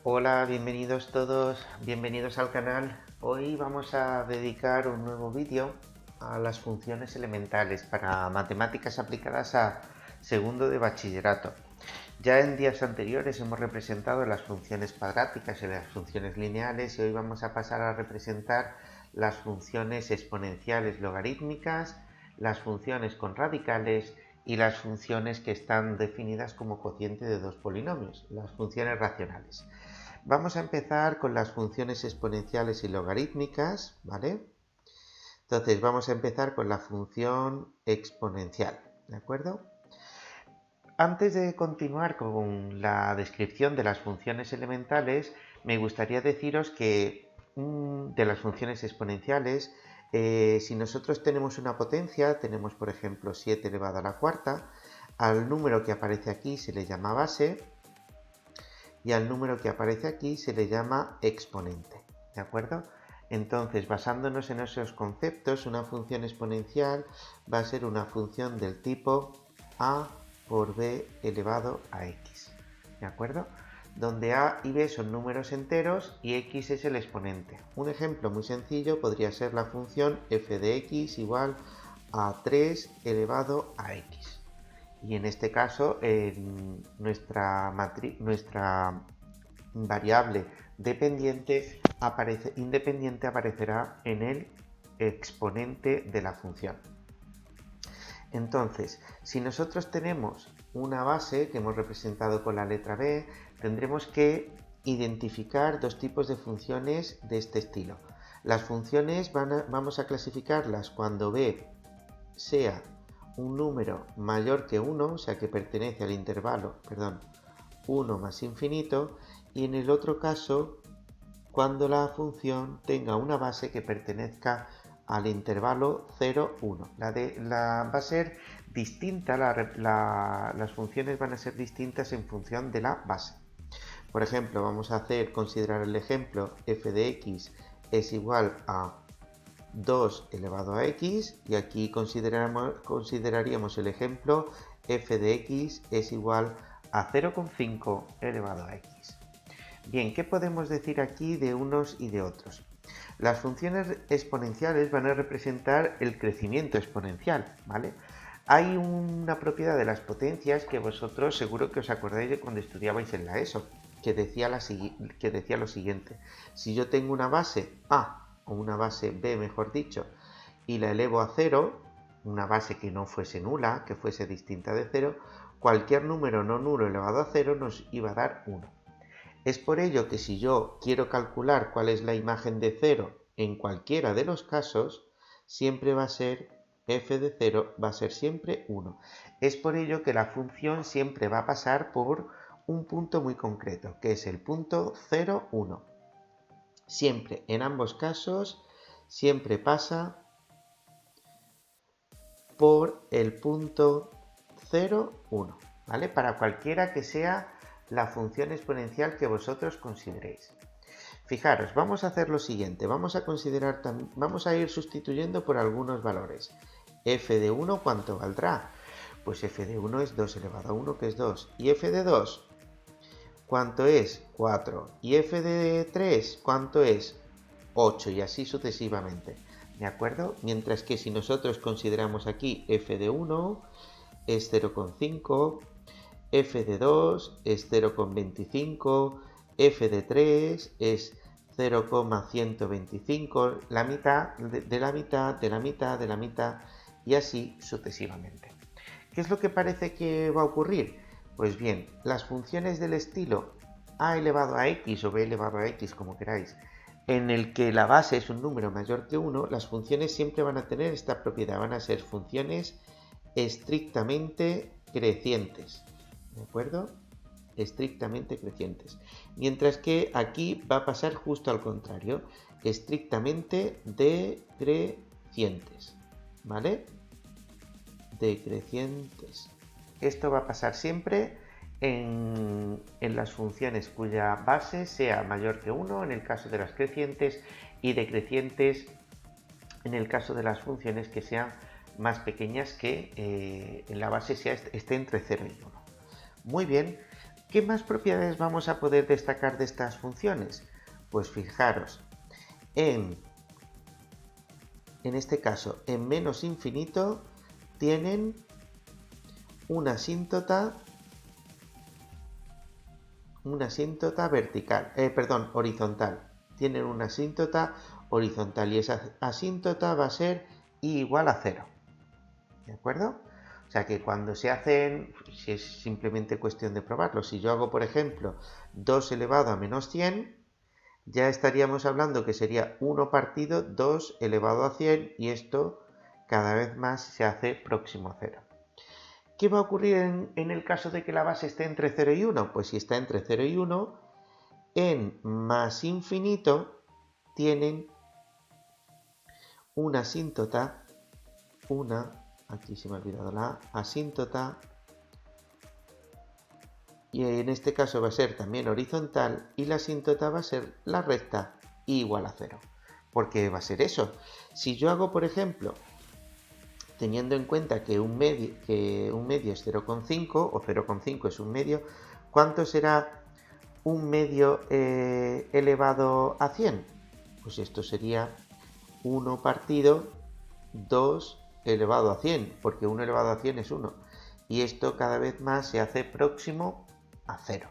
Hola, bienvenidos todos, bienvenidos al canal. Hoy vamos a dedicar un nuevo vídeo a las funciones elementales para matemáticas aplicadas a segundo de bachillerato. Ya en días anteriores hemos representado las funciones cuadráticas y las funciones lineales y hoy vamos a pasar a representar las funciones exponenciales logarítmicas, las funciones con radicales y las funciones que están definidas como cociente de dos polinomios, las funciones racionales. Vamos a empezar con las funciones exponenciales y logarítmicas, ¿vale? Entonces vamos a empezar con la función exponencial, ¿de acuerdo? Antes de continuar con la descripción de las funciones elementales, me gustaría deciros que de las funciones exponenciales, si nosotros tenemos una potencia, tenemos por ejemplo 7 elevado a la cuarta, al número que aparece aquí se le llama base y al número que aparece aquí se le llama exponente, ¿de acuerdo? Entonces, basándonos en esos conceptos, una función exponencial va a ser una función del tipo a por b elevado a x, ¿de acuerdo? Donde a y b son números enteros y x es el exponente. Un ejemplo muy sencillo podría ser la función f de x igual a 3 elevado a x. Y en este caso nuestra variable independiente aparecerá en el exponente de la función. Entonces, si nosotros tenemos una base que hemos representado con la letra b, tendremos que identificar dos tipos de funciones de este estilo. Las funciones vamos a clasificarlas cuando b sea un número mayor que 1, o sea que pertenece al intervalo, 1 más infinito, y en el otro caso cuando la función tenga una base que pertenezca al intervalo 0, 1. Va a ser distinta, las funciones van a ser distintas en función de la base. Por ejemplo, vamos a considerar el ejemplo f de x es igual a 2 elevado a x y aquí consideraríamos el ejemplo f de x es igual a 0,5 elevado a x. Bien, ¿qué podemos decir aquí de unos y de otros? Las funciones exponenciales van a representar el crecimiento exponencial, ¿vale? Hay una propiedad de las potencias que vosotros seguro que os acordáis de cuando estudiabais en la ESO, que decía lo siguiente. Si yo tengo una base A o una base B, mejor dicho, y la elevo a 0, una base que no fuese nula, que fuese distinta de 0, cualquier número no nulo elevado a 0 nos iba a dar 1. Es por ello que si yo quiero calcular cuál es la imagen de 0 en cualquiera de los casos, siempre va a ser f de 0 va a ser siempre 1. Es por ello que la función siempre va a pasar por un punto muy concreto, que es el punto 0, 1. Siempre, en ambos casos, siempre pasa por el punto 0, 1, ¿vale? Para cualquiera que sea la función exponencial que vosotros consideréis. Fijaros, vamos a hacer lo siguiente, vamos a ir sustituyendo por algunos valores. F de 1, ¿cuánto valdrá? Pues f de 1 es 2 elevado a 1, que es 2. ¿Y f de 2? ¿Cuánto es? 4. ¿Y f de 3? ¿Cuánto es? 8 y así sucesivamente. ¿De acuerdo? Mientras que si nosotros consideramos aquí f de 1 es 0,5, f de 2 es 0,25, f de 3 es 0,125, la mitad de la mitad de la mitad de la mitad y así sucesivamente. ¿Qué es lo que parece que va a ocurrir? Pues bien, las funciones del estilo a elevado a x o b elevado a x, como queráis, en el que la base es un número mayor que 1, las funciones siempre van a tener esta propiedad, van a ser funciones estrictamente crecientes, ¿de acuerdo? Estrictamente crecientes. Mientras que aquí va a pasar justo al contrario, estrictamente decrecientes, ¿vale? Decrecientes. Esto va a pasar siempre en las funciones cuya base sea mayor que 1 en el caso de las crecientes y decrecientes en el caso de las funciones que sean más pequeñas que en la base esté entre 0 y 1. Muy bien, ¿Qué más propiedades vamos a poder destacar de estas funciones? Pues fijaros, en este caso, en menos infinito, tienen una asíntota horizontal. Tienen una asíntota horizontal y esa asíntota va a ser i igual a 0. ¿De acuerdo? O sea que cuando se hacen, si es simplemente cuestión de probarlo, si yo hago, por ejemplo, 2 elevado a menos 100, ya estaríamos hablando que sería 1 partido 2 elevado a 100 y esto cada vez más se hace próximo a 0. ¿Qué va a ocurrir en el caso de que la base esté entre 0 y 1? Pues si está entre 0 y 1, en más infinito tienen una asíntota, aquí se me ha olvidado la asíntota, y en este caso va a ser también horizontal, y la asíntota va a ser la recta igual a 0. ¿Por qué va a ser eso? Si yo hago, por ejemplo, teniendo en cuenta que un medio es 0,5 o 0,5 es un medio, ¿cuánto será un medio elevado a 100? Pues esto sería 1 partido 2 elevado a 100, porque 1 elevado a 100 es 1. Y esto cada vez más se hace próximo a 0.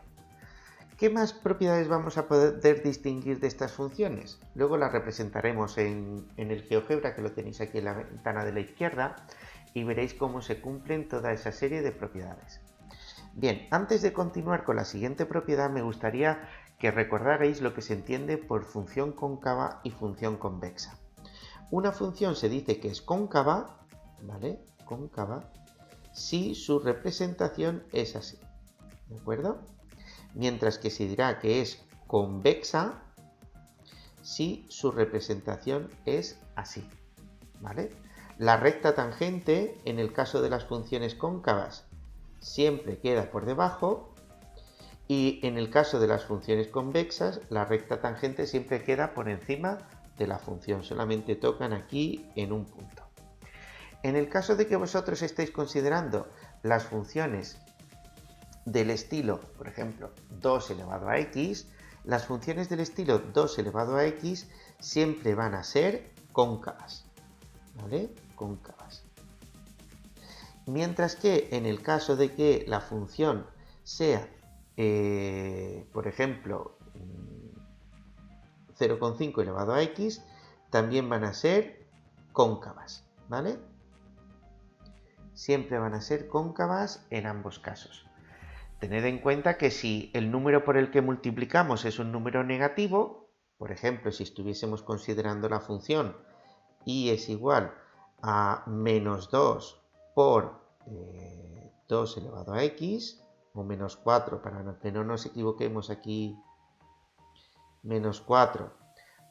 ¿Qué más propiedades vamos a poder distinguir de estas funciones? Luego las representaremos en el GeoGebra, que lo tenéis aquí en la ventana de la izquierda, y veréis cómo se cumplen toda esa serie de propiedades. Bien, antes de continuar con la siguiente propiedad, me gustaría que recordarais lo que se entiende por función cóncava y función convexa. Una función se dice que es cóncava, ¿vale? Cóncava, si su representación es así, ¿de acuerdo? Mientras que se dirá que es convexa si su representación es así, ¿vale? La recta tangente, en el caso de las funciones cóncavas, siempre queda por debajo, y en el caso de las funciones convexas, la recta tangente siempre queda por encima de la función, solamente tocan aquí en un punto. En el caso de que vosotros estéis considerando las funciones del estilo, por ejemplo, 2 elevado a x, las funciones del estilo 2 elevado a x siempre van a ser cóncavas, ¿vale? Cóncavas. Mientras que en el caso de que la función sea, por ejemplo, 0,5 elevado a x, también van a ser cóncavas, ¿vale? Siempre van a ser cóncavas en ambos casos. Tened en cuenta que si el número por el que multiplicamos es un número negativo, por ejemplo, si estuviésemos considerando la función y es igual a menos 2 por 2 elevado a x, o menos 4, para que no nos equivoquemos aquí, menos 4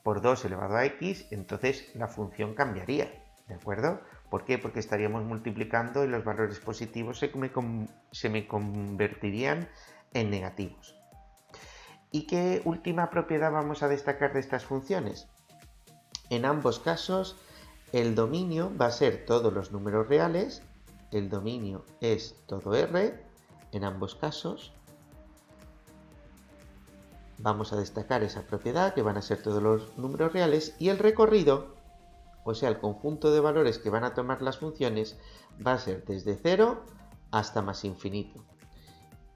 por 2 elevado a x, entonces la función cambiaría, ¿de acuerdo? ¿Por qué? Porque estaríamos multiplicando y los valores positivos se me convertirían en negativos. ¿Y qué última propiedad vamos a destacar de estas funciones? En ambos casos, el dominio va a ser todos los números reales, el dominio es todo R, en ambos casos. Vamos a destacar esa propiedad, que van a ser todos los números reales, y el recorrido, o sea, el conjunto de valores que van a tomar las funciones, va a ser desde 0 hasta más infinito.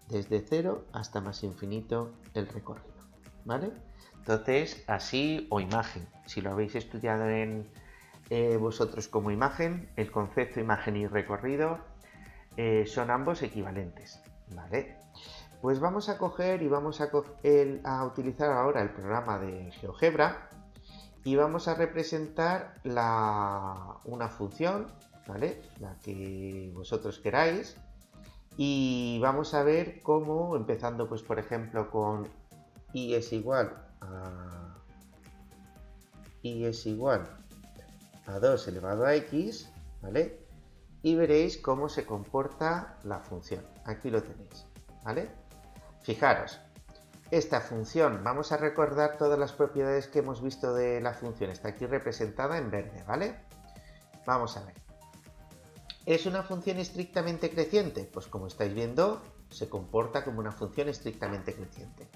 Desde 0 hasta más infinito el recorrido, ¿vale? Entonces, así o imagen. Si lo habéis estudiado en vosotros como imagen, el concepto imagen y recorrido son ambos equivalentes, ¿vale? Pues vamos a coger y vamos a utilizar ahora el programa de GeoGebra y vamos a representar una función, ¿vale? La que vosotros queráis, y vamos a ver cómo, empezando pues por ejemplo con i es igual a 2 elevado a x, ¿vale? Y veréis cómo se comporta la función. Aquí lo tenéis, ¿vale? Fijaros, esta función, vamos a recordar todas las propiedades que hemos visto de la función, está aquí representada en verde, ¿vale? Vamos a ver. ¿Es una función estrictamente creciente? Pues como estáis viendo, se comporta como una función estrictamente creciente.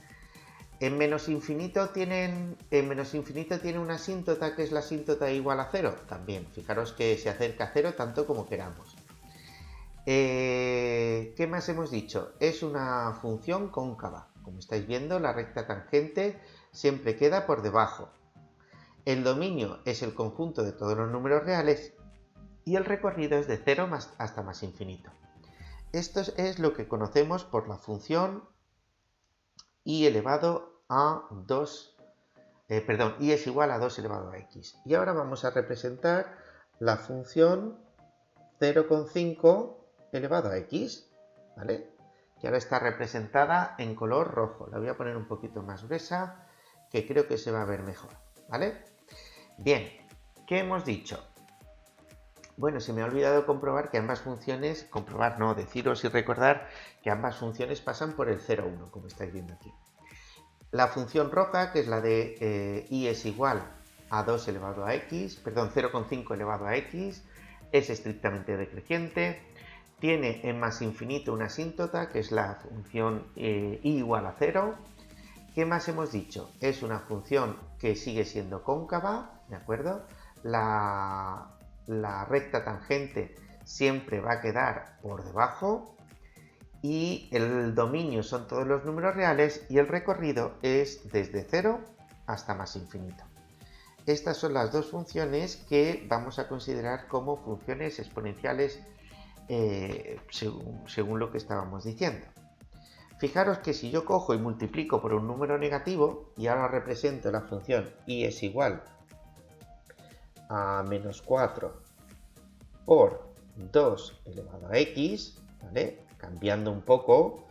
En menos infinito tiene una asíntota que es la asíntota igual a 0. También, fijaros que se acerca a 0 tanto como queramos. ¿Qué más hemos dicho? Es una función cóncava. Como estáis viendo, la recta tangente siempre queda por debajo. El dominio es el conjunto de todos los números reales y el recorrido es de 0 hasta más infinito. Esto es lo que conocemos por la función y elevado a 2, y es igual a 2 elevado a x. Y ahora vamos a representar la función 0,5 elevado a x, ¿vale? Que ahora está representada en color rojo. La voy a poner un poquito más gruesa, que creo que se va a ver mejor, ¿vale? Bien, ¿qué hemos dicho? Bueno, se me ha olvidado comprobar que ambas funciones, deciros y recordar que ambas funciones pasan por el 0,1, como estáis viendo aquí. La función roja, que es la de y es igual a 2 elevado a x, perdón, 0,5 elevado a x, es estrictamente decreciente, tiene en más infinito una asíntota, que es la función y igual a 0. ¿Qué más hemos dicho? Es una función que sigue siendo cóncava, ¿de acuerdo? La recta tangente siempre va a quedar por debajo y el dominio son todos los números reales y el recorrido es desde 0 hasta más infinito. Estas son las dos funciones que vamos a considerar como funciones exponenciales según lo que estábamos diciendo. Fijaros que si yo cojo y multiplico por un número negativo y ahora represento la función y es igual a menos 4 por 2 elevado a x, ¿vale? Cambiando un poco,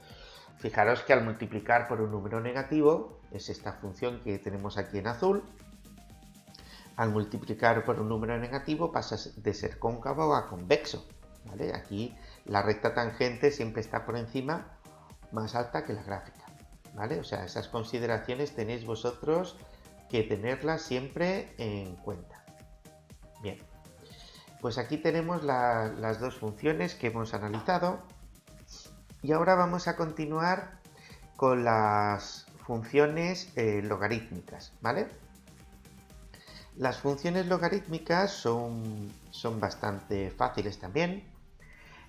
fijaros que al multiplicar por un número negativo, es esta función que tenemos aquí en azul, al multiplicar por un número negativo pasa de ser cóncavo a convexo, ¿vale? Aquí la recta tangente siempre está por encima, más alta que la gráfica, ¿vale? O sea, esas consideraciones tenéis vosotros que tenerlas siempre en cuenta. Bien, pues aquí tenemos las dos funciones que hemos analizado y ahora vamos a continuar con las funciones logarítmicas, ¿vale? Las funciones logarítmicas son bastante fáciles también.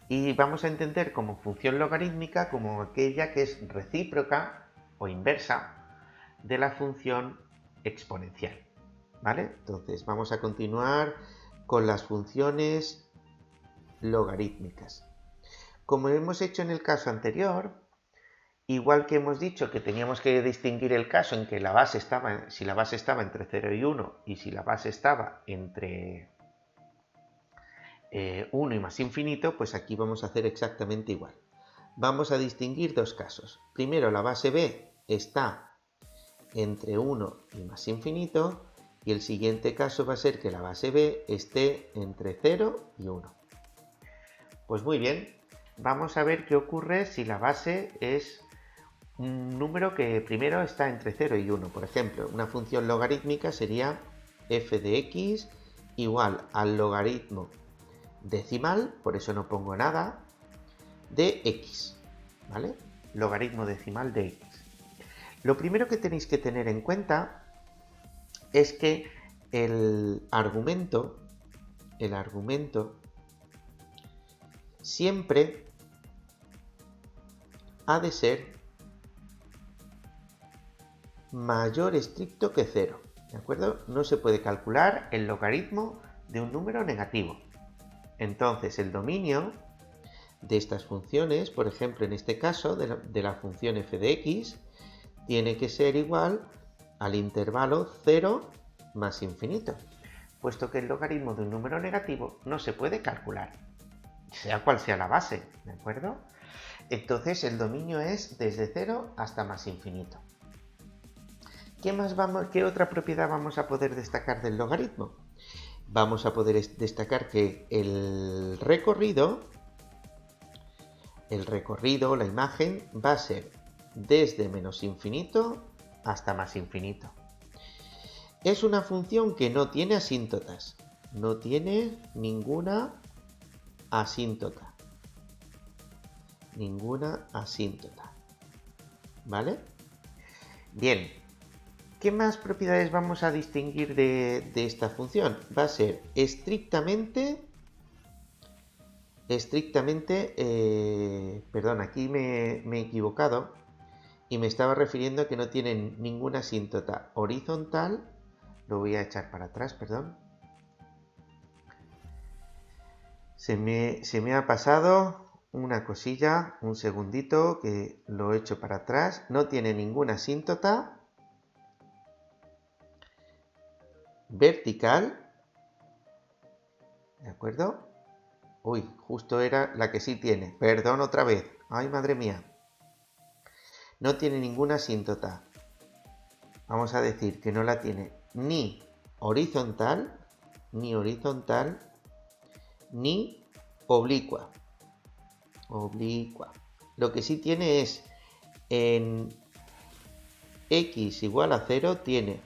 Y vamos a entender como función logarítmica como aquella que es recíproca o inversa de la función exponencial, ¿vale? Entonces vamos a continuar con las funciones logarítmicas. Como hemos hecho en el caso anterior, igual que hemos dicho que teníamos que distinguir el caso en que si la base estaba entre 0 y 1 y si la base estaba entre 1 y más infinito, pues aquí vamos a hacer exactamente igual. Vamos a distinguir dos casos. Primero, la base b está entre 1 y más infinito y el siguiente caso va a ser que la base b esté entre 0 y 1. Pues muy bien, vamos a ver qué ocurre si la base es un número que primero está entre 0 y 1. Por ejemplo, una función logarítmica sería f de x igual al logaritmo decimal, por eso no pongo nada, de x, ¿vale? Logaritmo decimal de x. Lo primero que tenéis que tener en cuenta es que el argumento siempre ha de ser mayor estricto que 0, ¿de acuerdo? No se puede calcular el logaritmo de un número negativo. Entonces el dominio de estas funciones, por ejemplo en este caso de la función f de x, tiene que ser igual al intervalo 0 más infinito, puesto que el logaritmo de un número negativo no se puede calcular, sea cual sea la base, ¿de acuerdo? Entonces el dominio es desde 0 hasta más infinito. ¿Qué otra propiedad vamos a poder destacar del logaritmo? Vamos a poder destacar que el recorrido, la imagen, va a ser desde menos infinito hasta más infinito. Es una función que no tiene asíntotas, no tiene ninguna asíntota. ninguna asíntota. ¿Vale? Bien, ¿qué más propiedades vamos a distinguir de esta función? Va a ser estrictamente, perdón, aquí me he equivocado y me estaba refiriendo a que no tienen ninguna asíntota horizontal. Lo voy a echar para atrás, perdón. Se me ha pasado una cosilla, un segundito, que lo he hecho para atrás. No tiene ninguna asíntota vertical, ¿de acuerdo? Uy, justo era la que sí tiene. Perdón otra vez. Ay, madre mía. No tiene ninguna asíntota. Vamos a decir que no la tiene ni horizontal, ni oblicua. Lo que sí tiene es en x igual a 0 tiene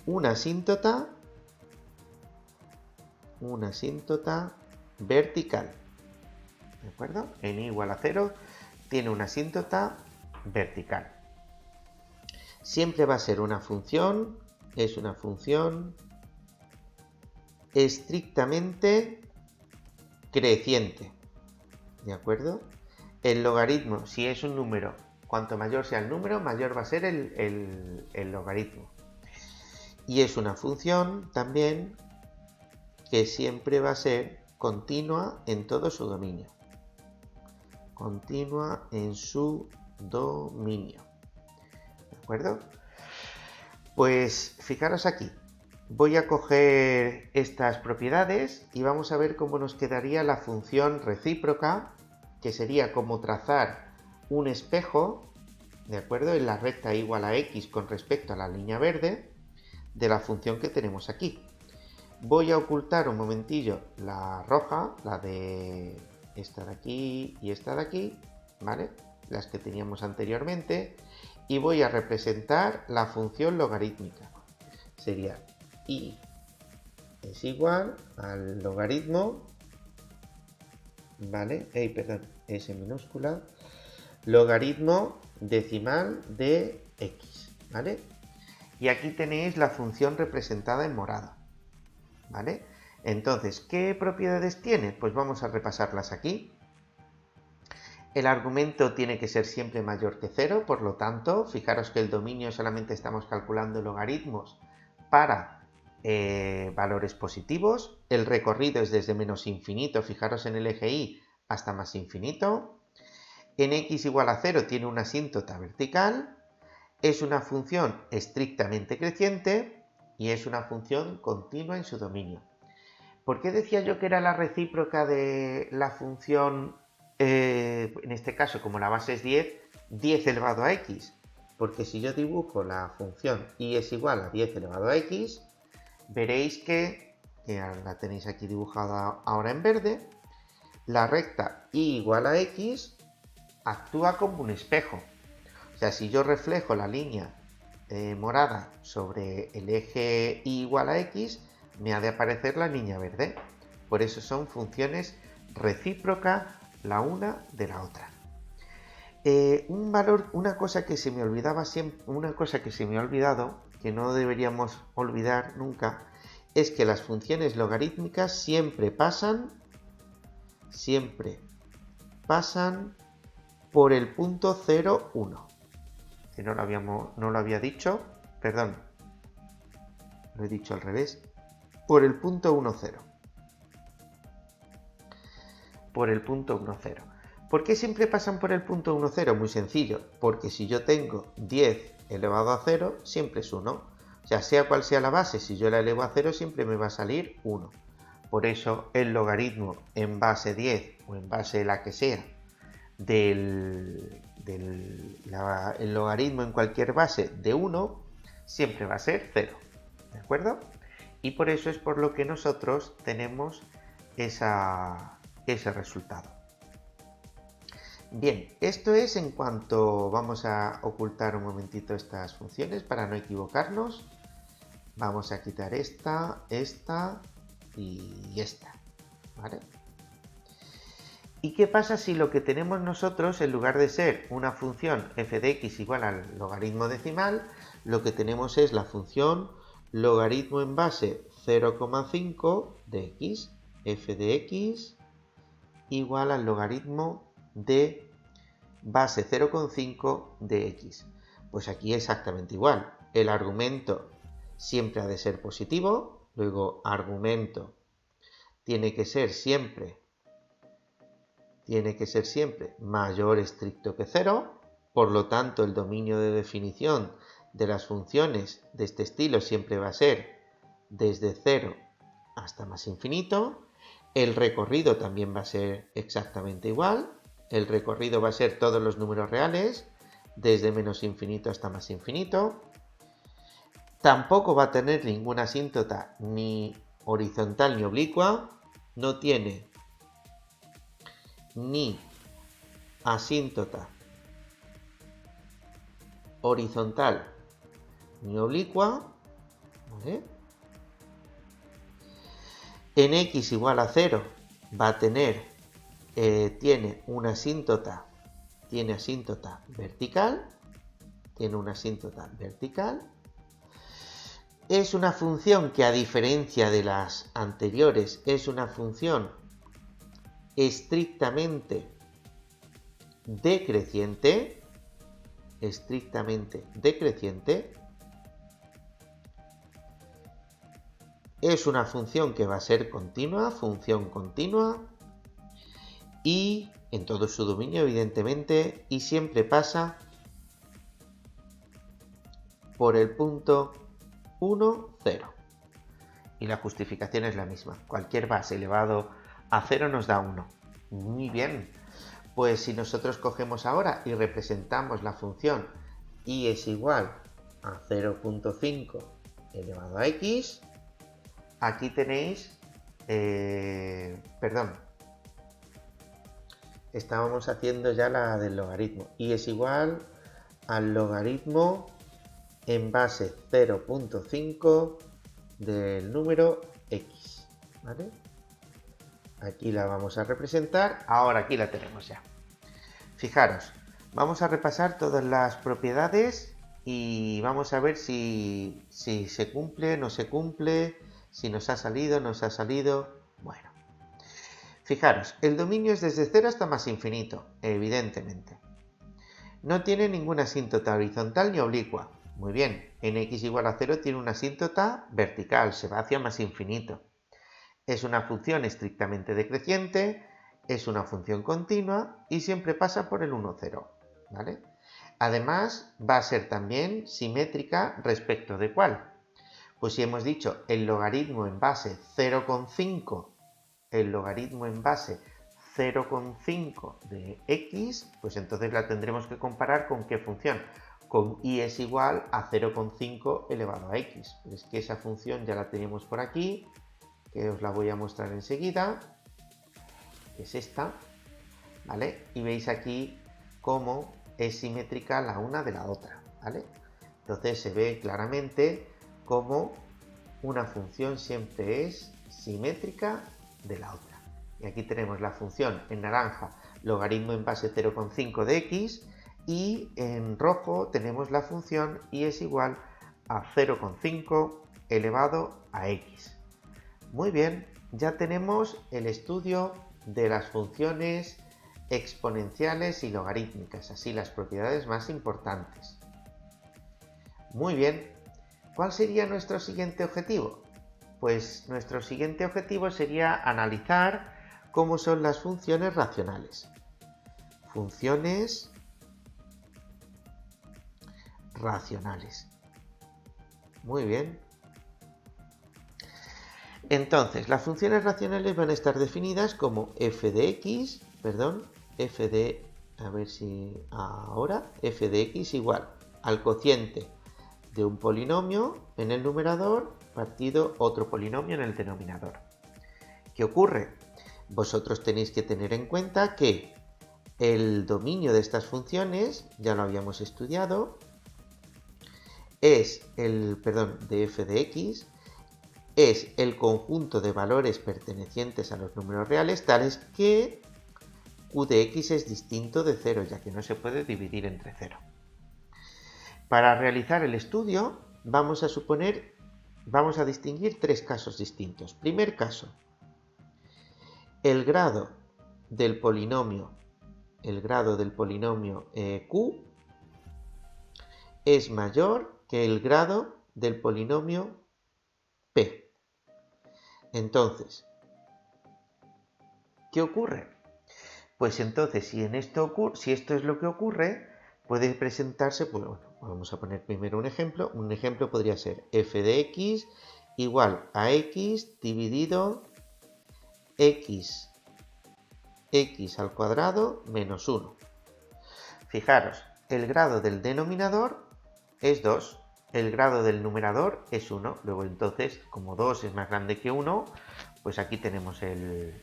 una asíntota vertical. ¿De acuerdo? En y igual a 0 tiene una asíntota vertical. Siempre va a ser una función, es una función estrictamente creciente. ¿De acuerdo? El logaritmo, si es un número, cuanto mayor sea el número, mayor va a ser el logaritmo. Y es una función también que siempre va a ser continua en todo su dominio. Continua en su dominio. ¿De acuerdo? Pues fijaros aquí. Voy a coger estas propiedades y vamos a ver cómo nos quedaría la función recíproca, que sería como trazar un espejo, ¿de acuerdo? En la recta igual a x con respecto a la línea verde de la función que tenemos aquí. Voy a ocultar un momentillo la roja, la de esta de aquí y esta de aquí, ¿vale? Las que teníamos anteriormente, y voy a representar la función logarítmica. Sería y es igual al logaritmo, ¿vale? Perdón, S minúscula, logaritmo decimal de x, ¿vale? Y aquí tenéis la función representada en morado, ¿vale? Entonces, ¿qué propiedades tiene? Pues vamos a repasarlas aquí. El argumento tiene que ser siempre mayor que 0, por lo tanto, fijaros que el dominio solamente estamos calculando logaritmos para valores positivos. El recorrido es desde menos infinito, fijaros en el eje y, hasta más infinito. En x igual a 0 tiene una asíntota vertical. Es una función estrictamente creciente y es una función continua en su dominio. ¿Por qué decía yo que era la recíproca de la función, en este caso como la base es 10, 10 elevado a x? Porque si yo dibujo la función y es igual a 10 elevado a x, veréis que la tenéis aquí dibujada ahora en verde, la recta y igual a x actúa como un espejo. O sea, si yo reflejo la línea morada sobre el eje y igual a x, me ha de aparecer la línea verde. Por eso son funciones recíprocas la una de la otra. Una cosa que se me olvidaba siempre, una cosa que se me ha olvidado, que no deberíamos olvidar nunca, es que las funciones logarítmicas siempre pasan por el punto 0, 1. Que no lo había dicho, perdón, lo he dicho al revés, por el punto 1, 0. Por el punto 1, 0. ¿Por qué siempre pasan por el punto 1, 0? Muy sencillo, porque si yo tengo 10 elevado a 0, siempre es 1. O sea cual sea la base, si yo la elevo a 0, siempre me va a salir 1. Por eso el logaritmo en base 10 o en base la que sea el logaritmo en cualquier base de 1 siempre va a ser 0, ¿de acuerdo? Y por eso es por lo que nosotros tenemos ese resultado. Bien, esto es en cuanto vamos a ocultar un momentito estas funciones para no equivocarnos. Vamos a quitar esta y esta, ¿vale? ¿Y qué pasa si lo que tenemos nosotros, en lugar de ser una función f de x igual al logaritmo decimal, lo que tenemos es la función logaritmo en base 0,5 de x, f de x igual al logaritmo de base 0,5 de x? Pues aquí exactamente igual. El argumento siempre ha de ser positivo, luego argumento tiene que ser siempre mayor estricto que 0, por lo tanto el dominio de definición de las funciones de este estilo siempre va a ser desde 0 hasta más infinito. El recorrido también va a ser exactamente igual. El recorrido va a ser todos los números reales, desde menos infinito hasta más infinito. Tampoco va a tener ninguna asíntota ni horizontal ni oblicua. No tiene ni asíntota horizontal ni oblicua, ¿vale? En x igual a 0 va a tener, tiene una asíntota vertical, es una función que, a diferencia de las anteriores, es una función estrictamente decreciente, es una función que va a ser continua, función continua, y en todo su dominio, evidentemente, y siempre pasa por el punto 1, 0. Y la justificación es la misma. Cualquier base elevado a 0 nos da 1. Muy bien. Pues si nosotros cogemos ahora y representamos la función y es igual a 0,5 elevado a x, aquí tenéis, estábamos haciendo ya la del logaritmo, y es igual al logaritmo en base 0,5 del número x, ¿vale? Aquí la vamos a representar, ahora aquí la tenemos ya. Fijaros, vamos a repasar todas las propiedades y vamos a ver si se cumple, no se cumple, si nos ha salido, no nos ha salido. Bueno, fijaros, el dominio es desde 0 hasta más infinito, evidentemente. No tiene ninguna asíntota horizontal ni oblicua. Muy bien, en x igual a 0 tiene una asíntota vertical, se va hacia más infinito. Es una función estrictamente decreciente, es una función continua y siempre pasa por el 1, 0, ¿vale? Además, va a ser también simétrica respecto de ¿cuál? Pues si hemos dicho el logaritmo en base 0,5, de x, pues entonces la tendremos que comparar con ¿qué función? Con y es igual a 0,5 elevado a x. Es que esa función ya la tenemos por aquí, que os la voy a mostrar enseguida, que es esta, ¿vale? Y veis aquí cómo es simétrica la una de la otra, ¿vale? Entonces se ve claramente cómo una función siempre es simétrica de la otra. Y aquí tenemos la función en naranja, logaritmo en base 0,5 de x, y en rojo tenemos la función y es igual a 0,5 elevado a x. Muy bien, ya tenemos el estudio de las funciones exponenciales y logarítmicas, así las propiedades más importantes. Muy bien, ¿cuál sería nuestro siguiente objetivo? Pues nuestro siguiente objetivo sería analizar cómo son las funciones racionales. Funciones racionales. Muy bien. Entonces, las funciones racionales van a estar definidas como f de x, f de x igual al cociente de un polinomio en el numerador partido otro polinomio en el denominador. ¿Qué ocurre? Vosotros tenéis que tener en cuenta que el dominio de estas funciones, ya lo habíamos estudiado, es de f de x, es el conjunto de valores pertenecientes a los números reales tales que q de x es distinto de 0, ya que no se puede dividir entre 0. Para realizar el estudio vamos a distinguir tres casos distintos. Primer caso, el grado del polinomio q es mayor que el grado del polinomio p. Entonces, ¿qué ocurre? Pues entonces, si esto es lo que ocurre, puede presentarse, pues bueno, vamos a poner primero un ejemplo. Un ejemplo podría ser f de x igual a x dividido x al cuadrado menos 1. Fijaros, el grado del denominador es 2, el grado del numerador es 1. Luego entonces, como 2 es más grande que 1, pues aquí tenemos el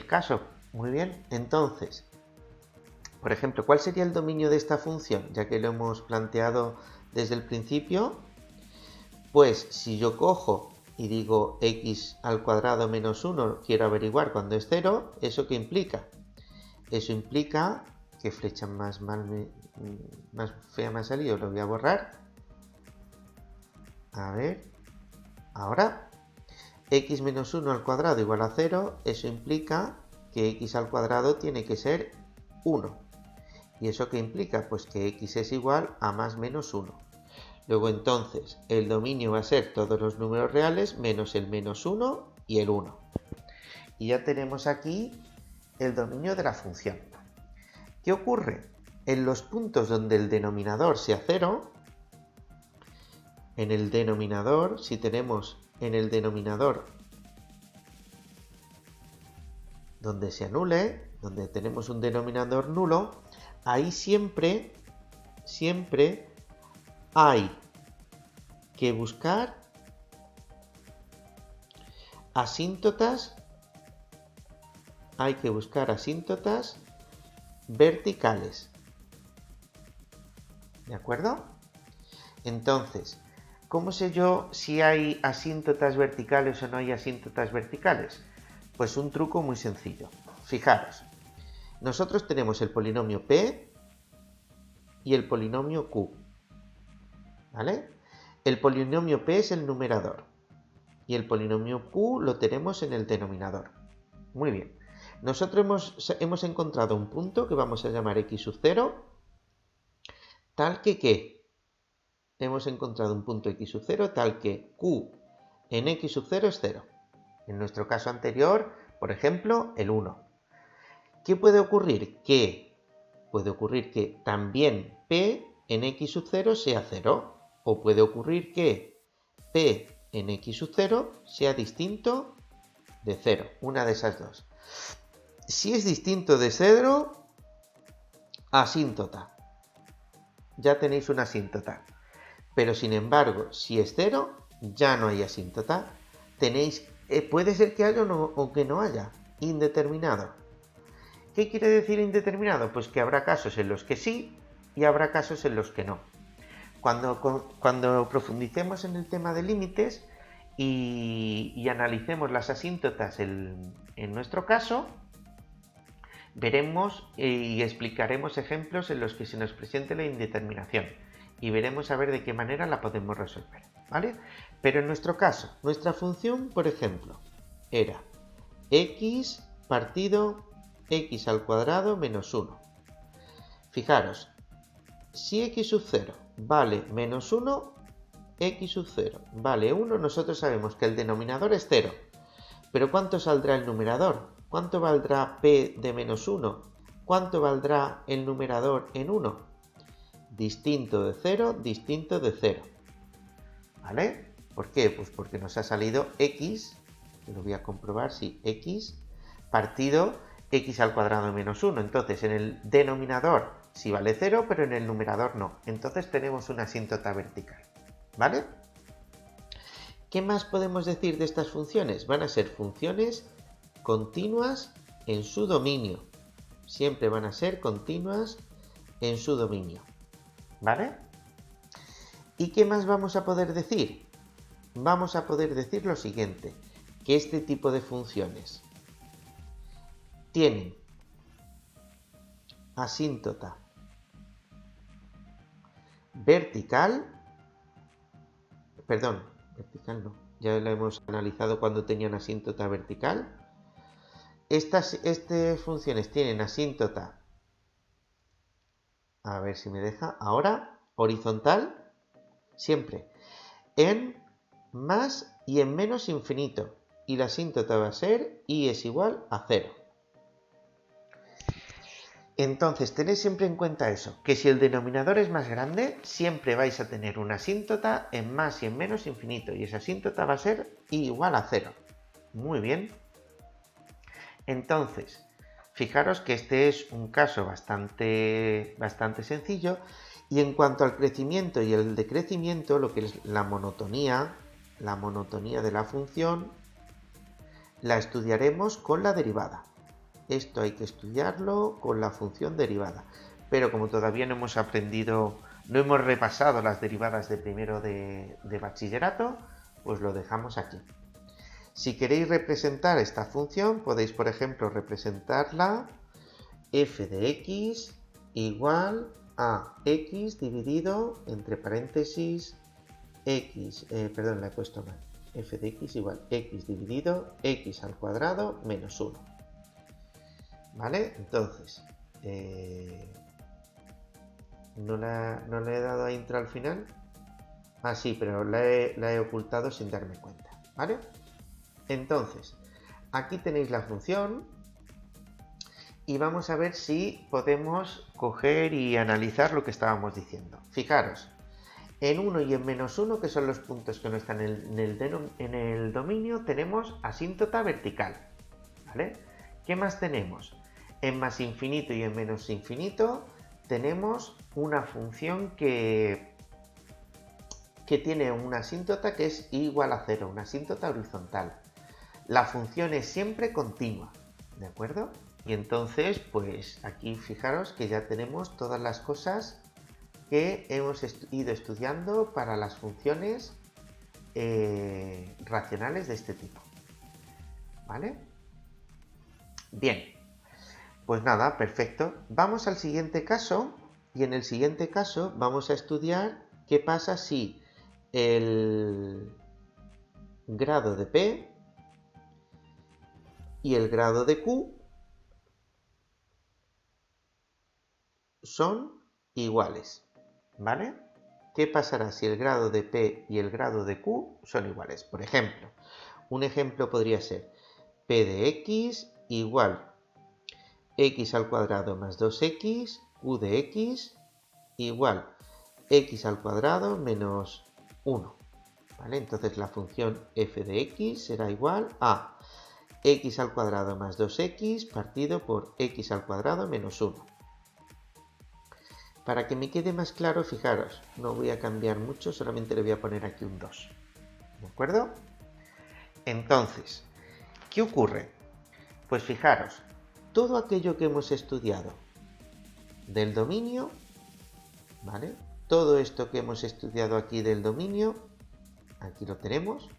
caso. Muy bien, entonces, por ejemplo, ¿cuál sería el dominio de esta función? Ya que lo hemos planteado desde el principio, pues si yo cojo y digo x al cuadrado menos 1, quiero averiguar cuándo es 0, ¿eso qué implica? Eso implica, ¿qué flecha más fea me ha salido? Lo voy a borrar. A ver, ahora, x menos 1 al cuadrado igual a 0, eso implica que x al cuadrado tiene que ser 1. ¿Y eso qué implica? Pues que x es igual a más menos 1. Luego entonces el dominio va a ser todos los números reales menos el menos 1 y el 1. Y ya tenemos aquí el dominio de la función. ¿Qué ocurre? En los puntos donde el denominador sea 0, en el denominador, si tenemos en el denominador donde se anule, donde tenemos un denominador nulo, ahí siempre hay que buscar asíntotas verticales. ¿De acuerdo? Entonces, ¿cómo sé yo si hay asíntotas verticales o no hay asíntotas verticales? Pues un truco muy sencillo. Fijaros, nosotros tenemos el polinomio p y el polinomio q. ¿Vale? El polinomio p es el numerador y el polinomio q lo tenemos en el denominador. Muy bien. Nosotros hemos encontrado un punto que vamos a llamar x sub 0, tal que ¿qué? Hemos encontrado un punto x sub 0 tal que q en x sub 0 es 0. En nuestro caso anterior, por ejemplo, el 1. ¿Qué puede ocurrir? Puede ocurrir que también p en x sub 0 sea 0. O puede ocurrir que p en x sub 0 sea distinto de 0. Una de esas dos. Si es distinto de 0, asíntota. Ya tenéis una asíntota. Pero sin embargo, si es 0, ya no hay asíntota. Puede ser que haya o que no haya. Indeterminado. ¿Qué quiere decir indeterminado? Pues que habrá casos en los que sí y habrá casos en los que no. Cuando profundicemos en el tema de límites y analicemos las asíntotas en nuestro caso, veremos y explicaremos ejemplos en los que se nos presente la indeterminación y veremos a ver de qué manera la podemos resolver, ¿vale? Pero en nuestro caso, nuestra función, por ejemplo, era x partido x al cuadrado menos 1. Fijaros, si x sub 0 vale menos 1, x sub 0 vale 1, nosotros sabemos que el denominador es 0. Pero ¿cuánto saldrá el numerador? ¿Cuánto valdrá p de menos 1? ¿Cuánto valdrá el numerador en 1? Distinto de 0, distinto de 0. ¿Vale? ¿Por qué? Pues porque nos ha salido x, que lo voy a comprobar, sí, x partido x al cuadrado menos 1. Entonces, en el denominador sí vale 0, pero en el numerador no. Entonces tenemos una asíntota vertical. ¿Vale? ¿Qué más podemos decir de estas funciones? Van a ser funciones continuas en su dominio. Siempre van a ser continuas en su dominio. ¿Vale? ¿Y qué más vamos a poder decir? Vamos a poder decir lo siguiente, que este tipo de funciones tienen asíntota vertical, perdón, vertical no, ya lo hemos analizado cuando tenían asíntota vertical. Estas funciones tienen asíntota, a ver si me deja, ahora, horizontal, siempre en más y en menos infinito, y la asíntota va a ser y es igual a 0. Entonces tened siempre en cuenta eso, que si el denominador es más grande, siempre vais a tener una asíntota en más y en menos infinito, y esa asíntota va a ser i igual a 0. Muy bien. Entonces, fijaros que este es un caso bastante sencillo, y en cuanto al crecimiento y el decrecimiento, lo que es la monotonía de la función, la estudiaremos con la derivada. Esto hay que estudiarlo con la función derivada. Pero como todavía no hemos aprendido, no hemos repasado las derivadas de primero de bachillerato, pues lo dejamos aquí. Si queréis representar esta función, podéis, por ejemplo, representarla f de x igual a x dividido entre paréntesis x, perdón, la he puesto mal, f de x igual x dividido x al cuadrado menos 1. ¿Vale? Entonces, ¿no le he dado a intro al final? Ah, sí, pero la he ocultado sin darme cuenta, ¿vale? Entonces, aquí tenéis la función y vamos a ver si podemos coger y analizar lo que estábamos diciendo. Fijaros, en 1 y en menos 1, que son los puntos que no están en el dominio, tenemos asíntota vertical, ¿vale? ¿Qué más tenemos? En más infinito y en menos infinito tenemos una función que tiene una asíntota que es igual a 0, una asíntota horizontal. La función es siempre continua, ¿de acuerdo? Y entonces, pues aquí fijaros que ya tenemos todas las cosas que hemos ido estudiando para las funciones racionales de este tipo, ¿vale? Bien. Pues nada, perfecto. Vamos al siguiente caso y en el siguiente caso vamos a estudiar qué pasa si el grado de P y el grado de Q son iguales, ¿vale? ¿Qué pasará si el grado de P y el grado de Q son iguales? Por ejemplo, un ejemplo podría ser P de x igual x al cuadrado más 2x, q de x igual x al cuadrado menos 1. ¿Vale? Entonces la función f de x será igual a x al cuadrado más 2x partido por x al cuadrado menos 1. Para que me quede más claro, fijaros, no voy a cambiar mucho, solamente le voy a poner aquí un 2. ¿De acuerdo? Entonces, ¿qué ocurre? Pues fijaros, todo aquello que hemos estudiado del dominio, ¿vale? Todo esto que hemos estudiado aquí del dominio, aquí lo tenemos.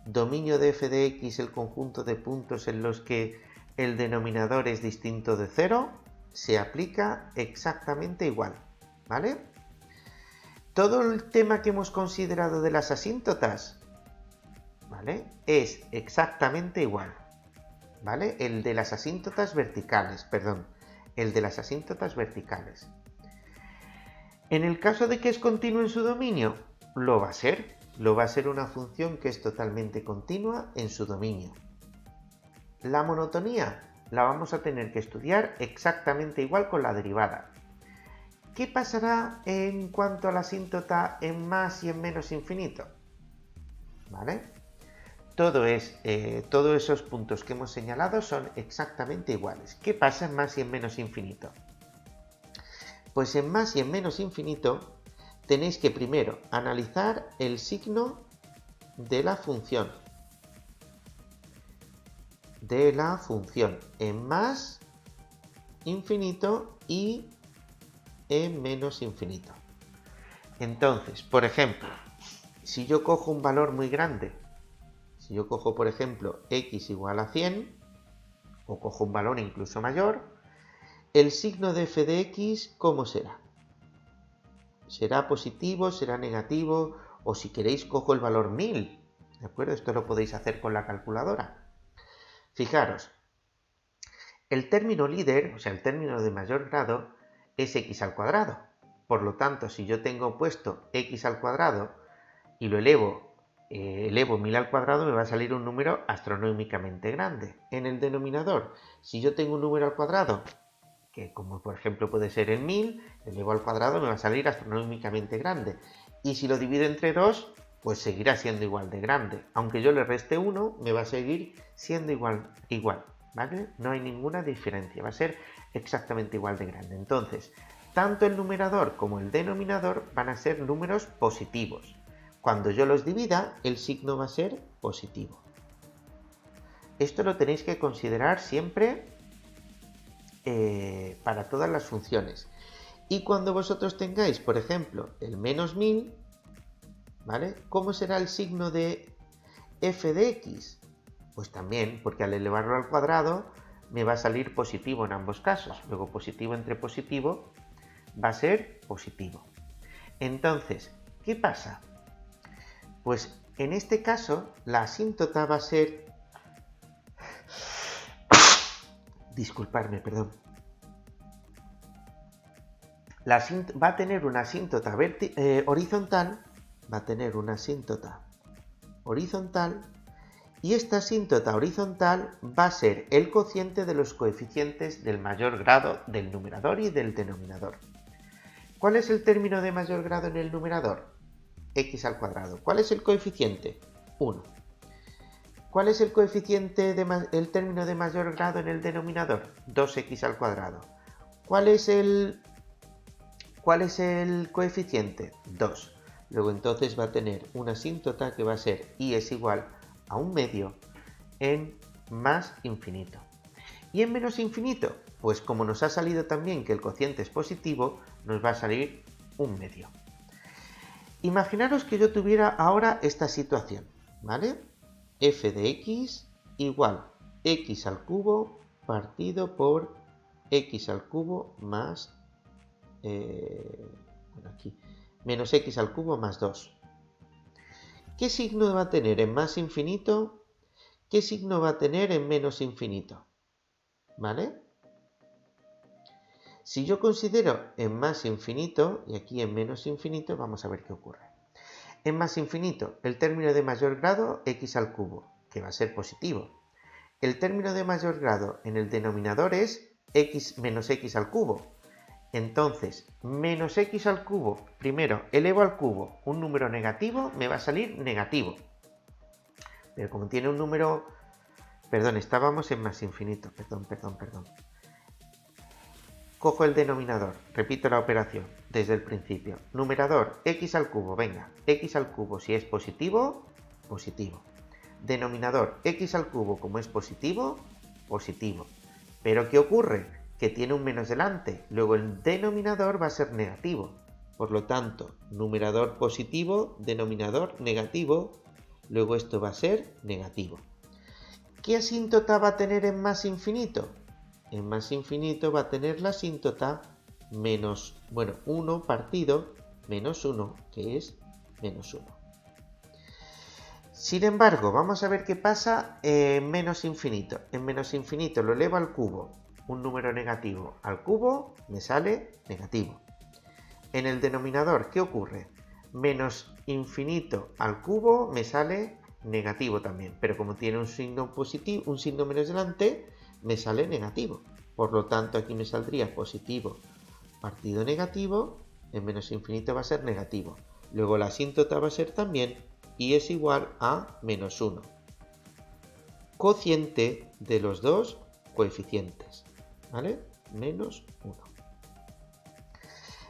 Dominio de f de x, el conjunto de puntos en los que el denominador es distinto de 0, se aplica exactamente igual, ¿vale? Todo el tema que hemos considerado de las asíntotas, ¿vale? Es exactamente igual. ¿Vale? El de las asíntotas verticales, perdón, el de las asíntotas verticales. En el caso de que es continuo en su dominio, lo va a ser una función que es totalmente continua en su dominio. La monotonía la vamos a tener que estudiar exactamente igual con la derivada. ¿Qué pasará en cuanto a la asíntota en más y en menos infinito? ¿Vale? Todos esos puntos que hemos señalado son exactamente iguales. ¿Qué pasa en más y en menos infinito? Pues en más y en menos infinito tenéis que primero analizar el signo de la función. En más infinito y en menos infinito. Entonces, por ejemplo, si yo cojo un valor muy grande, si yo cojo, por ejemplo, x igual a 100, o cojo un valor incluso mayor, el signo de f de x, ¿cómo será? ¿Será positivo, será negativo? O si queréis, cojo el valor 1000, ¿de acuerdo? Esto lo podéis hacer con la calculadora. Fijaros, el término líder, o sea, el término de mayor grado, es x al cuadrado. Por lo tanto, si yo tengo puesto x al cuadrado y lo elevo 1000 al cuadrado, me va a salir un número astronómicamente grande. En el denominador, si yo tengo un número al cuadrado, que como por ejemplo puede ser el 1000, elevo al cuadrado, me va a salir astronómicamente grande. Y si lo divido entre 2, pues seguirá siendo igual de grande. Aunque yo le reste 1, me va a seguir siendo igual, ¿vale? No hay ninguna diferencia, va a ser exactamente igual de grande. Entonces, tanto el numerador como el denominador van a ser números positivos. Cuando yo los divida, el signo va a ser positivo. Esto lo tenéis que considerar siempre para todas las funciones. Y cuando vosotros tengáis, por ejemplo, el menos 1000, ¿vale? ¿Cómo será el signo de f de x? Pues también, porque al elevarlo al cuadrado me va a salir positivo en ambos casos. Luego positivo entre positivo va a ser positivo. Entonces, ¿qué pasa? Pues en este caso la asíntota va a ser... Disculparme, perdón. Va a tener una asíntota horizontal, y esta asíntota horizontal va a ser el cociente de los coeficientes del mayor grado del numerador y del denominador. ¿Cuál es el término de mayor grado en el numerador? X al cuadrado. ¿Cuál es el coeficiente? 1. ¿Cuál es el coeficiente el término de mayor grado en el denominador? 2x al cuadrado. ¿Cuál es el coeficiente? 2. Luego entonces va a tener una asíntota que va a ser y es igual a un medio en más infinito. ¿Y en menos infinito? Pues como nos ha salido también que el cociente es positivo, nos va a salir un medio. Imaginaros que yo tuviera ahora esta situación, ¿vale? F de x igual x al cubo partido por x al cubo más menos x al cubo más 2. ¿Qué signo va a tener en más infinito? ¿Qué signo va a tener en menos infinito? ¿Vale? Si yo considero en más infinito y aquí en menos infinito, vamos a ver qué ocurre. En más infinito, el término de mayor grado, x al cubo, que va a ser positivo. El término de mayor grado en el denominador es x menos x al cubo. Entonces, menos x al cubo, primero elevo al cubo un número negativo, me va a salir negativo. Pero como tiene un número... Perdón, estábamos en más infinito, perdón. Cojo el denominador, repito la operación desde el principio. Numerador, x al cubo, venga, x al cubo si es positivo, positivo. Denominador, x al cubo como es positivo, positivo. Pero ¿qué ocurre? Que tiene un menos delante, luego el denominador va a ser negativo. Por lo tanto, numerador positivo, denominador negativo, luego esto va a ser negativo. ¿Qué asíntota va a tener en más infinito? En más infinito va a tener la asíntota menos, 1 partido menos 1, que es menos 1. Sin embargo, vamos a ver qué pasa en menos infinito. En menos infinito lo elevo al cubo, un número negativo al cubo me sale negativo. En el denominador, ¿qué ocurre? Menos infinito al cubo me sale negativo también, pero como tiene un signo positivo, un signo menos delante, me sale negativo. Por lo tanto, aquí me saldría positivo partido negativo, en menos infinito va a ser negativo. Luego la asíntota va a ser también y es igual a menos 1. Cociente de los dos coeficientes, ¿vale? Menos 1.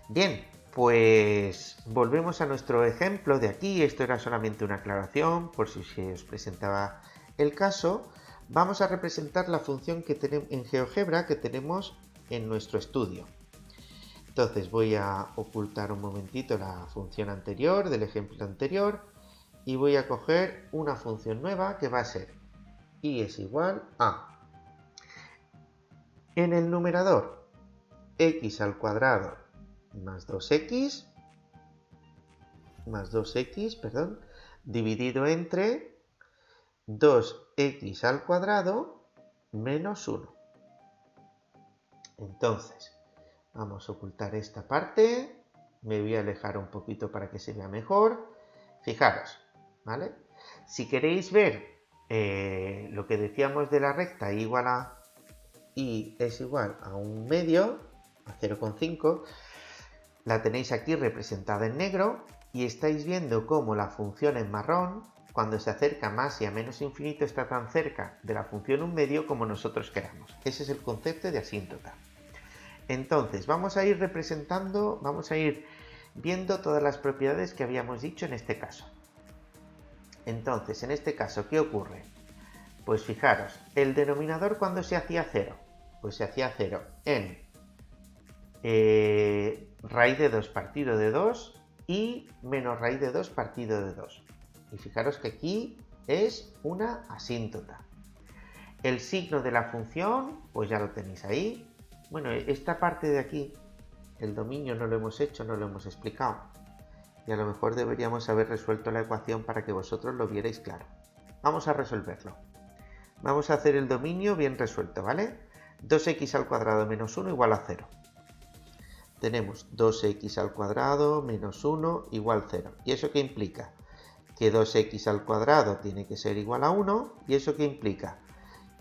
Bien, pues volvemos a nuestro ejemplo de aquí. Esto era solamente una aclaración por si se os presentaba el caso. Vamos a representar la función que tenemos en GeoGebra que tenemos en nuestro estudio. Entonces voy a ocultar un momentito la función anterior del ejemplo anterior y voy a coger una función nueva que va a ser y es igual a. En el numerador, x al cuadrado más 2x, dividido entre 2x al cuadrado menos 1. Entonces, vamos a ocultar esta parte. Me voy a alejar un poquito para que se vea mejor. Fijaros, ¿vale? Si queréis ver lo que decíamos de la recta igual a y es igual a un medio, a 0,5, la tenéis aquí representada en negro y estáis viendo cómo la función en marrón, cuando se acerca más y a menos infinito, está tan cerca de la función un medio como nosotros queramos. Ese es el concepto de asíntota. Entonces, vamos a ir representando, vamos a ir viendo todas las propiedades que habíamos dicho en este caso. Entonces, en este caso, ¿qué ocurre? Pues fijaros, el denominador cuando se hacía 0, pues se hacía 0 en raíz de 2 partido de 2 y menos raíz de 2 partido de 2. Y fijaros que aquí es una asíntota. El signo de la función, pues ya lo tenéis ahí. Bueno, esta parte de aquí, el dominio no lo hemos hecho, no lo hemos explicado. Y a lo mejor deberíamos haber resuelto la ecuación para que vosotros lo vierais claro. Vamos a resolverlo. Vamos a hacer el dominio bien resuelto, ¿vale? 2x al cuadrado menos 1 igual a 0. Tenemos 2x al cuadrado menos 1 igual 0. ¿Y eso qué implica? Que 2x al cuadrado tiene que ser igual a 1. ¿Y eso qué implica?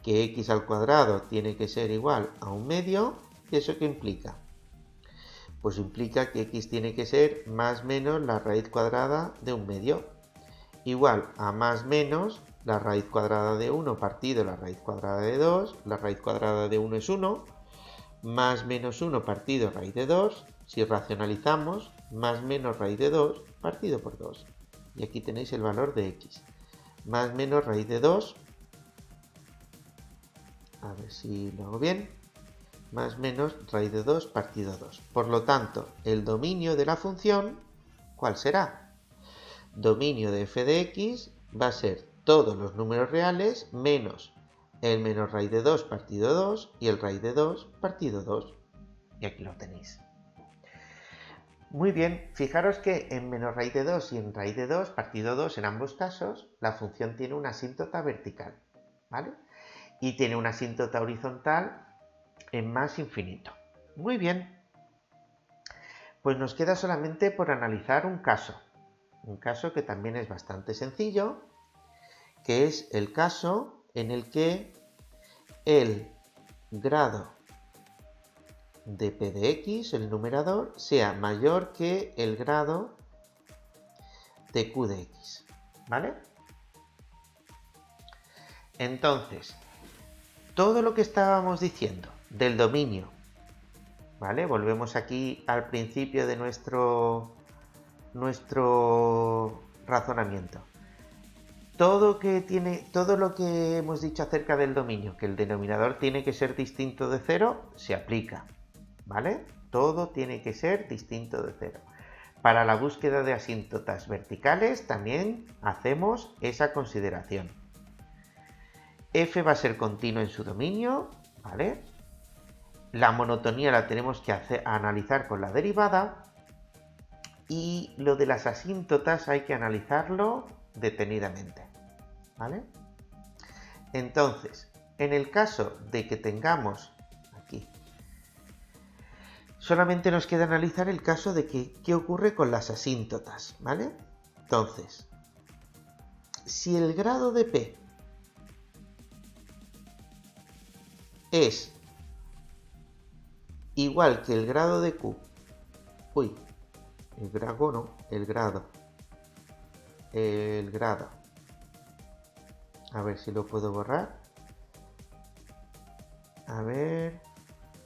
Que x al cuadrado tiene que ser igual a un medio. ¿Y eso qué implica? Pues implica que x tiene que ser más menos la raíz cuadrada de un medio, igual a más menos la raíz cuadrada de 1 partido la raíz cuadrada de 2, la raíz cuadrada de 1 es 1, más menos 1 partido raíz de 2, si racionalizamos, más menos raíz de 2 partido por 2. Y aquí tenéis el valor de x. Más menos raíz de 2, a ver si lo hago bien, más menos raíz de 2 partido 2. Por lo tanto, el dominio de la función, ¿cuál será? Dominio de f de x va a ser todos los números reales menos el menos raíz de 2 partido 2 y el raíz de 2 partido 2. Y aquí lo tenéis. Muy bien, fijaros que en menos raíz de 2 y en raíz de 2 partido 2 en ambos casos, la función tiene una asíntota vertical, ¿vale? Y tiene una asíntota horizontal en más infinito. Muy bien. Pues nos queda solamente por analizar un caso que también es bastante sencillo, que es el caso en el que el grado de p de x, el numerador, sea mayor que el grado de q de x, ¿vale? Entonces, todo lo que estábamos diciendo del dominio, ¿vale? Volvemos aquí al principio de nuestro razonamiento. Todo lo que hemos dicho acerca del dominio, que el denominador tiene que ser distinto de 0, se aplica, ¿vale? Todo tiene que ser distinto de 0. Para la búsqueda de asíntotas verticales también hacemos esa consideración. F va a ser continuo en su dominio, ¿vale? La monotonía la tenemos que analizar con la derivada. Y lo de las asíntotas hay que analizarlo detenidamente, ¿vale? Entonces, en el caso de que tengamos aquí, solamente nos queda analizar el caso de que qué ocurre con las asíntotas, ¿vale? Entonces, si el grado de P es igual que el grado de Q, el grado, a ver si lo puedo borrar, a ver,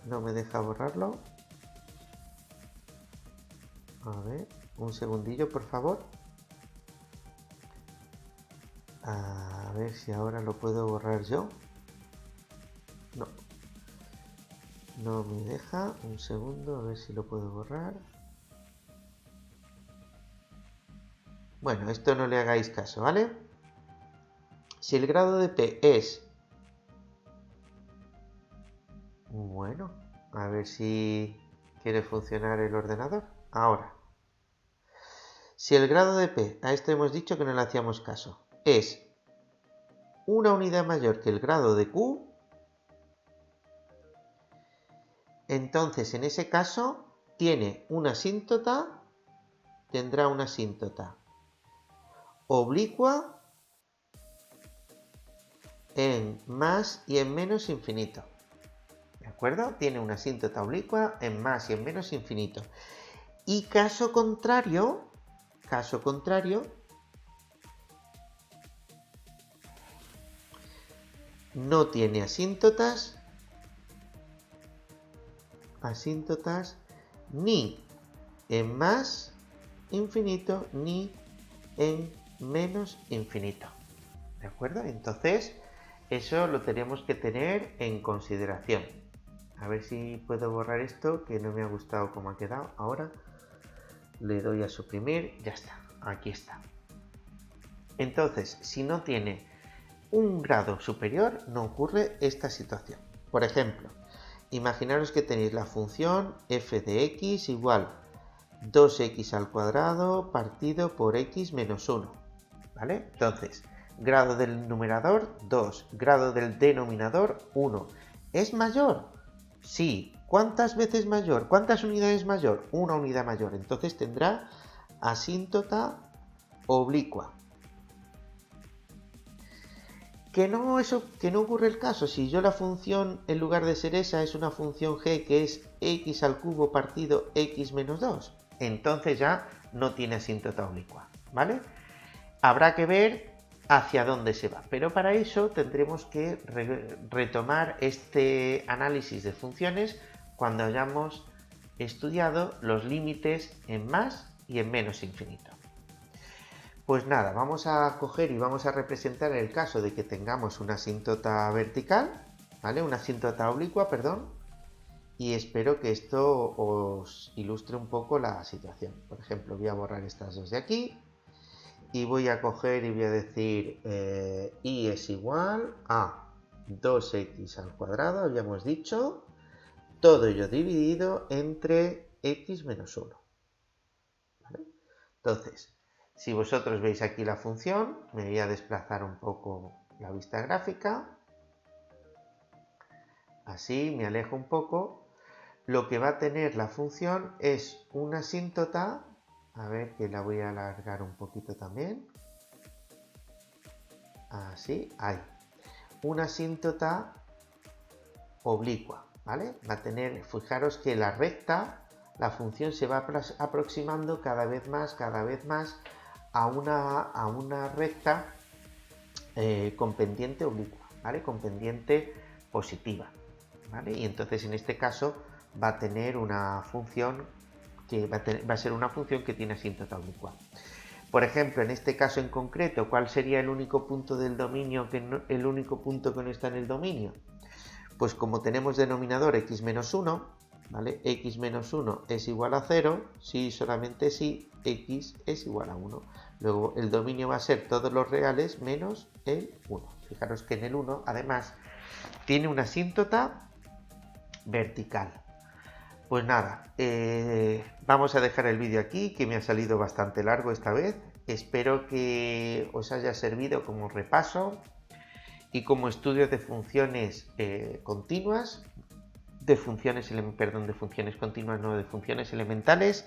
no me deja borrarlo, a ver, un segundillo por favor, a ver si ahora lo puedo borrar yo, no me deja, un segundo, a ver si lo puedo borrar. Bueno, esto no le hagáis caso, ¿vale? Si el grado de P es... Bueno, a ver si quiere funcionar el ordenador. Ahora, si el grado de P, a esto hemos dicho que no le hacíamos caso, es una unidad mayor que el grado de Q, entonces en ese caso tiene una asíntota, tendrá una asíntota oblicua en más y en menos infinito. ¿De acuerdo? Tiene una asíntota oblicua en más y en menos infinito. Y caso contrario, no tiene asíntotas ni en más infinito ni en menos infinito. ¿De acuerdo? Entonces, eso lo tenemos que tener en consideración. A ver si puedo borrar esto, que no me ha gustado cómo ha quedado. Ahora le doy a suprimir, ya está, aquí está. Entonces, si no tiene un grado superior, no ocurre esta situación. Por ejemplo, imaginaros que tenéis la función f de x igual 2x al cuadrado partido por x menos 1. ¿Vale? Entonces, grado del numerador 2, grado del denominador 1. ¿Es mayor? Sí. ¿Cuántas veces mayor? ¿Cuántas unidades mayor? Una unidad mayor. Entonces tendrá asíntota oblicua. Que no ocurre el caso. Si yo la función, en lugar de ser esa, es una función g que es x al cubo partido x menos 2. Entonces ya no tiene asíntota oblicua. ¿Vale? Habrá que ver hacia dónde se va, pero para eso tendremos que retomar este análisis de funciones cuando hayamos estudiado los límites en más y en menos infinito. Pues nada, vamos a coger y vamos a representar el caso de que tengamos una asíntota vertical, ¿vale? Una asíntota oblicua, perdón, y espero que esto os ilustre un poco la situación. Por ejemplo, voy a borrar estas dos de aquí y voy a coger y voy a decir y es igual a 2x al cuadrado, habíamos dicho, todo ello dividido entre x menos 1. ¿Vale? Entonces, si vosotros veis aquí la función, me voy a desplazar un poco la vista gráfica, así me alejo un poco. Lo que va a tener la función es una asíntota, a ver que la voy a alargar un poquito también, así, ahí, una asíntota oblicua, ¿vale? Va a tener, fijaros que la recta, la función se va aproximando cada vez más a una recta con pendiente oblicua, ¿vale? Con pendiente positiva, ¿vale? Y entonces en este caso va a tener una función que va a ser una función que tiene asíntota oblicua. Por ejemplo, en este caso en concreto, ¿cuál sería el único punto del dominio el único punto que no está en el dominio? Pues como tenemos denominador x menos 1, ¿vale? X menos 1 es igual a 0, si solamente si x es igual a 1. Luego el dominio va a ser todos los reales menos el 1. Fijaros que en el 1, además, tiene una asíntota vertical. Pues nada, vamos a dejar el vídeo aquí, que me ha salido bastante largo esta vez. Espero que os haya servido como repaso y como estudio de funciones continuas, de funciones continuas, no, de funciones elementales.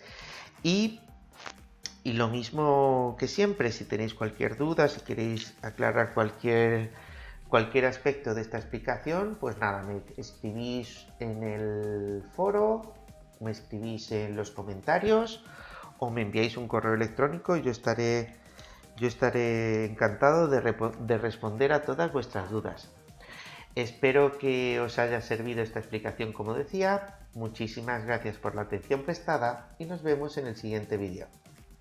Y lo mismo que siempre, si tenéis cualquier duda, si queréis aclarar cualquier aspecto de esta explicación, pues nada, me escribís en el foro, me escribís en los comentarios o me enviáis un correo electrónico y yo estaré encantado de responder a todas vuestras dudas. Espero que os haya servido esta explicación, como decía. Muchísimas gracias por la atención prestada y nos vemos en el siguiente vídeo.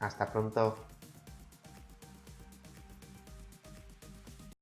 Hasta pronto.